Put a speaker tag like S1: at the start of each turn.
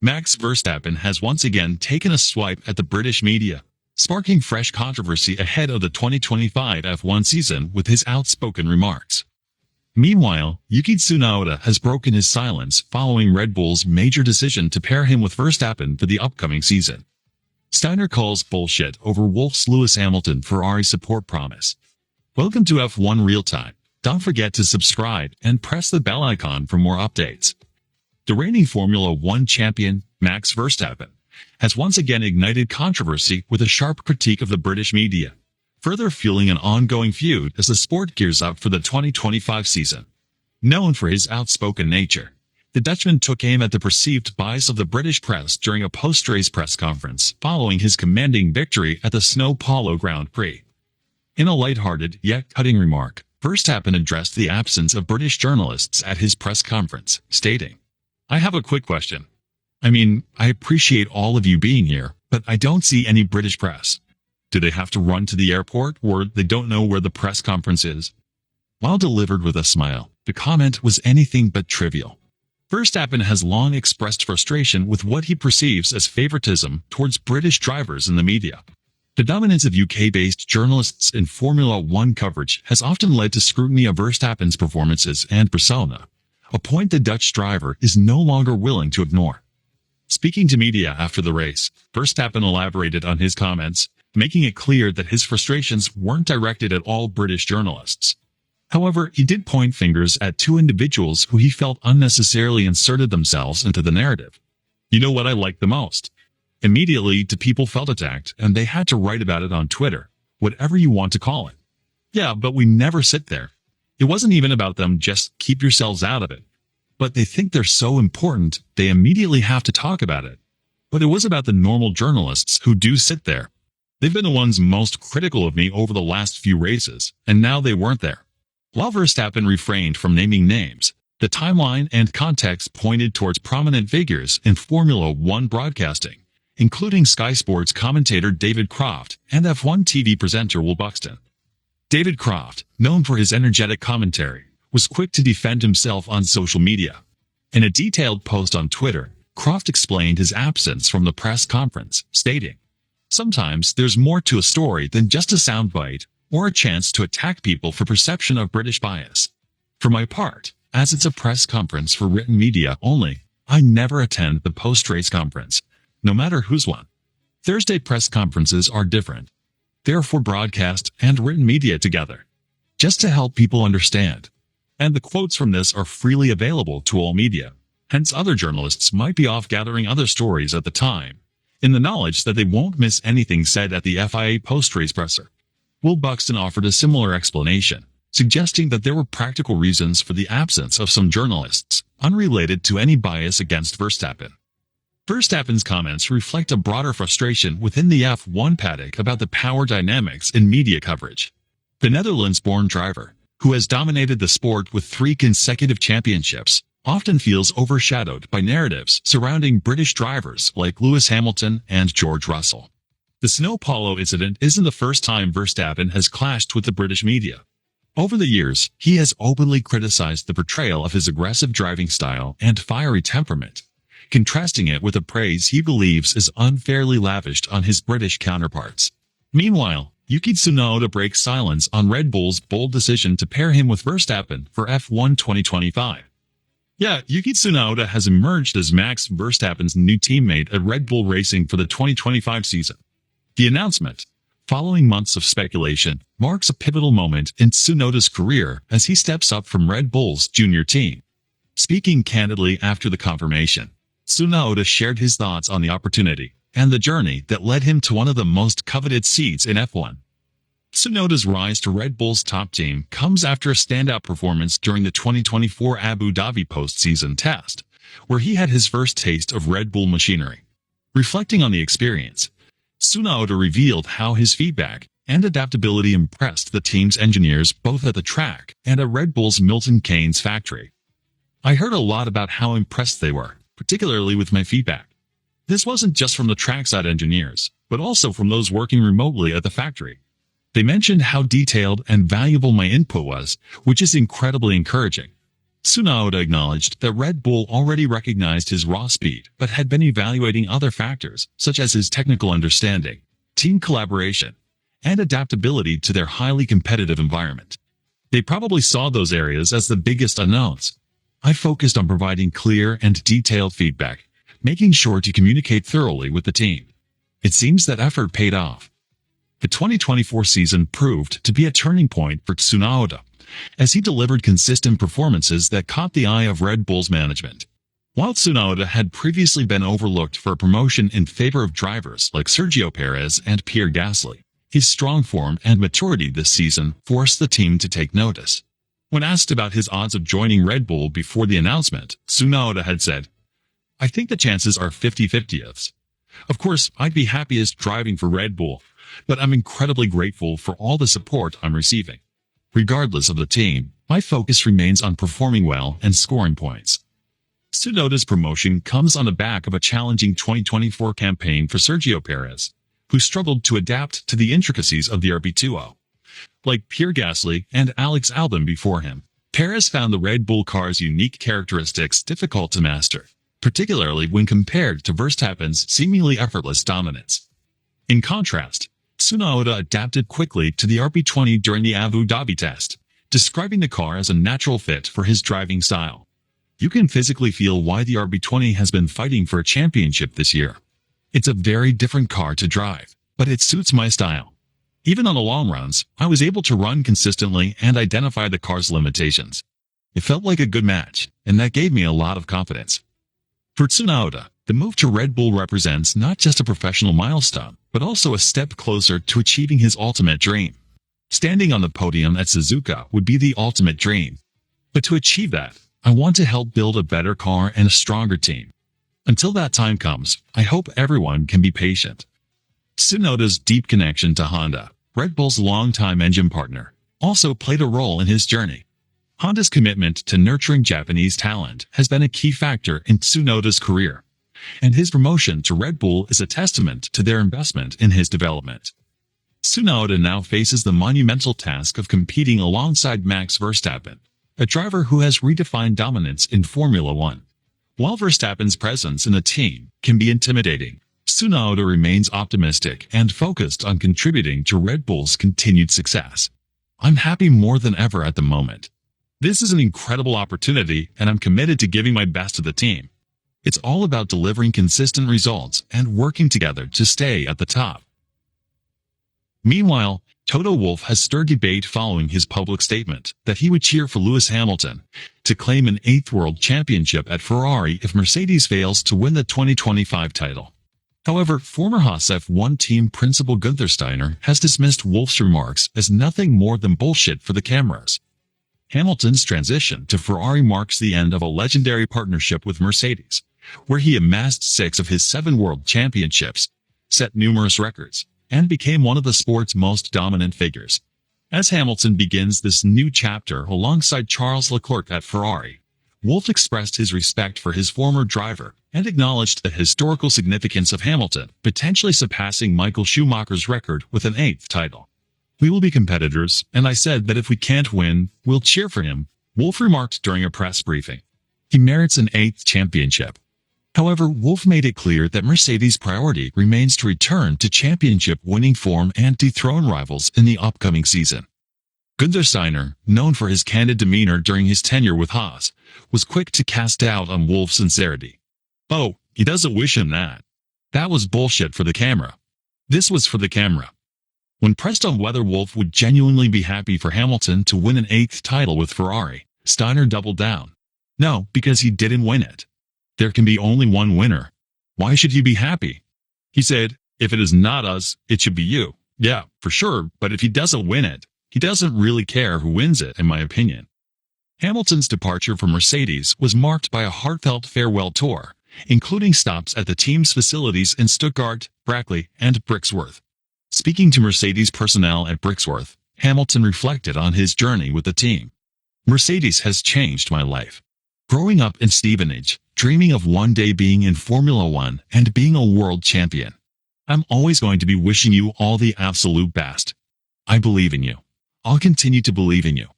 S1: Max Verstappen has once again taken a swipe at the British media, sparking fresh controversy ahead of the 2025 F1 season with his outspoken remarks. Meanwhile, Yuki Tsunoda has broken his silence following Red Bull's major decision to pair him with Verstappen for the upcoming season. Steiner calls bullshit over Wolff's Lewis Hamilton Ferrari support promise. Welcome to F1 Real Time. Don't forget to subscribe and press the bell icon for more updates. The reigning Formula One champion, Max Verstappen, has once again ignited controversy with a sharp critique of the British media, further fueling an ongoing feud as the sport gears up for the 2025 season. Known for his outspoken nature, the Dutchman took aim at the perceived bias of the British press during a post-race press conference following his commanding victory at the São Paulo Grand Prix. In a lighthearted yet cutting remark, Verstappen addressed the absence of British journalists at his press conference, stating, "I have a quick question. I appreciate all of you being here, but I don't see any British press. Do they have to run to the airport, or they don't know where the press conference is?" While delivered with a smile, the comment was anything but trivial. Verstappen has long expressed frustration with what he perceives as favoritism towards British drivers in the media. The dominance of UK-based journalists in Formula One coverage has often led to scrutiny of Verstappen's performances and persona, a point the Dutch driver is no longer willing to ignore. Speaking to media after the race, Verstappen elaborated on his comments, making it clear that his frustrations weren't directed at all British journalists. However, he did point fingers at two individuals who he felt unnecessarily inserted themselves into the narrative. "You know what I like the most? Immediately, the people felt attacked, and they had to write about it on Twitter, whatever you want to call it. Yeah, but we never sit there. It wasn't even about them, just keep yourselves out of it. But they think they're so important, they immediately have to talk about it. But it was about the normal journalists who do sit there. They've been the ones most critical of me over the last few races, and now they weren't there." While Verstappen refrained from naming names, the timeline and context pointed towards prominent figures in Formula One broadcasting, including Sky Sports commentator David Croft and F1 TV presenter Will Buxton. David Croft, known for his energetic commentary, was quick to defend himself on social media. In a detailed post on Twitter, Croft explained his absence from the press conference, stating, "Sometimes there's more to a story than just a soundbite or a chance to attack people for perception of British bias. For my part, as it's a press conference for written media only, I never attend the post-race conference, no matter who's won. Thursday press conferences are different. They're for broadcast and written media together, just to help people understand. And the quotes from this are freely available to all media, hence other journalists might be off gathering other stories at the time, in the knowledge that they won't miss anything said at the FIA post-race presser." Will Buxton offered a similar explanation, suggesting that there were practical reasons for the absence of some journalists, unrelated to any bias against Verstappen. Verstappen's comments reflect a broader frustration within the F1 paddock about the power dynamics in media coverage. The Netherlands-born driver, who has dominated the sport with 3 consecutive championships, often feels overshadowed by narratives surrounding British drivers like Lewis Hamilton and George Russell. The São Paulo incident isn't the first time Verstappen has clashed with the British media. Over the years, he has openly criticized the portrayal of his aggressive driving style and fiery temperament, contrasting it with the praise he believes is unfairly lavished on his British counterparts. Meanwhile, Yuki Tsunoda breaks silence on Red Bull's bold decision to pair him with Verstappen for F1 2025. Yeah, Yuki Tsunoda has emerged as Max Verstappen's new teammate at Red Bull Racing for the 2025 season. The announcement, following months of speculation, marks a pivotal moment in Tsunoda's career as he steps up from Red Bull's junior team. Speaking candidly after the confirmation, Tsunoda shared his thoughts on the opportunity and the journey that led him to one of the most coveted seats in F1. Tsunoda's rise to Red Bull's top team comes after a standout performance during the 2024 Abu Dhabi postseason test, where he had his first taste of Red Bull machinery. Reflecting on the experience, Tsunoda revealed how his feedback and adaptability impressed the team's engineers both at the track and at Red Bull's Milton Keynes factory. "I heard a lot about how impressed they were, particularly with my feedback. This wasn't just from the trackside engineers, but also from those working remotely at the factory. They mentioned how detailed and valuable my input was, which is incredibly encouraging. Tsunoda acknowledged that Red Bull already recognized his raw speed but had been evaluating other factors such as his technical understanding, team collaboration, and adaptability to their highly competitive environment. They probably saw those areas as the biggest unknowns. I focused on providing clear and detailed feedback, making sure to communicate thoroughly with the team. It seems that effort paid off. The 2024 season proved to be a turning point for Tsunoda, as he delivered consistent performances that caught the eye of Red Bull's management. While Tsunoda had previously been overlooked for a promotion in favor of drivers like Sergio Perez and Pierre Gasly, his strong form and maturity this season forced the team to take notice. When asked about his odds of joining Red Bull before the announcement, Tsunoda had said, "I think the chances are 50-50. Of course, I'd be happiest driving for Red Bull, but I'm incredibly grateful for all the support I'm receiving. Regardless of the team, my focus remains on performing well and scoring points." Tsunoda's promotion comes on the back of a challenging 2024 campaign for Sergio Perez, who struggled to adapt to the intricacies of the RB20. Like Pierre Gasly and Alex Albon before him, Perez found the Red Bull car's unique characteristics difficult to master, particularly when compared to Verstappen's seemingly effortless dominance. In contrast, Tsunoda adapted quickly to the RB20 during the Abu Dhabi test, describing the car as a natural fit for his driving style. "You can physically feel why the RB20 has been fighting for a championship this year. It's a very different car to drive, but it suits my style. Even on the long runs, I was able to run consistently and identify the car's limitations. It felt like a good match, and that gave me a lot of confidence." For Tsunoda, the move to Red Bull represents not just a professional milestone, but also a step closer to achieving his ultimate dream. Standing on the podium at Suzuka would be the ultimate dream. But to achieve that, I want to help build a better car and a stronger team. Until that time comes, I hope everyone can be patient. Tsunoda's deep connection to Honda, Red Bull's longtime engine partner, also played a role in his journey. Honda's commitment to nurturing Japanese talent has been a key factor in Tsunoda's career, and his promotion to Red Bull is a testament to their investment in his development. Tsunoda now faces the monumental task of competing alongside Max Verstappen, a driver who has redefined dominance in Formula One. While Verstappen's presence in the team can be intimidating, Tsunoda remains optimistic and focused on contributing to Red Bull's continued success. "I'm happy more than ever at the moment. This is an incredible opportunity, and I'm committed to giving my best to the team. It's all about delivering consistent results and working together to stay at the top." Meanwhile, Toto Wolff has stirred debate following his public statement that he would cheer for Lewis Hamilton to claim an 8th world championship at Ferrari if Mercedes fails to win the 2025 title. However, former Haas F1 team principal Günther Steiner has dismissed Wolff's remarks as nothing more than bullshit for the cameras. Hamilton's transition to Ferrari marks the end of a legendary partnership with Mercedes, where he amassed 6 of his 7 world championships, set numerous records, and became one of the sport's most dominant figures. As Hamilton begins this new chapter alongside Charles Leclerc at Ferrari, Wolff expressed his respect for his former driver and acknowledged the historical significance of Hamilton potentially surpassing Michael Schumacher's record with an 8th title. "We will be competitors, and I said that if we can't win, we'll cheer for him," Wolff remarked during a press briefing. He merits an 8th championship. However, Wolff made it clear that Mercedes' priority remains to return to championship-winning form and dethrone rivals in the upcoming season. Günther Steiner, known for his candid demeanor during his tenure with Haas, was quick to cast doubt on Wolff's sincerity. "Oh, he doesn't wish him that. That was bullshit for the camera. This was for the camera." When pressed on whether Wolff would genuinely be happy for Hamilton to win an 8th title with Ferrari, Steiner doubled down. "No, because he didn't win it. There can be only one winner. Why should he be happy?" He said, "If it is not us, it should be you. Yeah, for sure, but if he doesn't win it, he doesn't really care who wins it, in my opinion." Hamilton's departure from Mercedes was marked by a heartfelt farewell tour, including stops at the team's facilities in Stuttgart, Brackley, and Brixworth. Speaking to Mercedes personnel at Brixworth, Hamilton reflected on his journey with the team. "Mercedes has changed my life. Growing up in Stevenage, dreaming of one day being in Formula One and being a world champion. I'm always going to be wishing you all the absolute best. I believe in you. I'll continue to believe in you.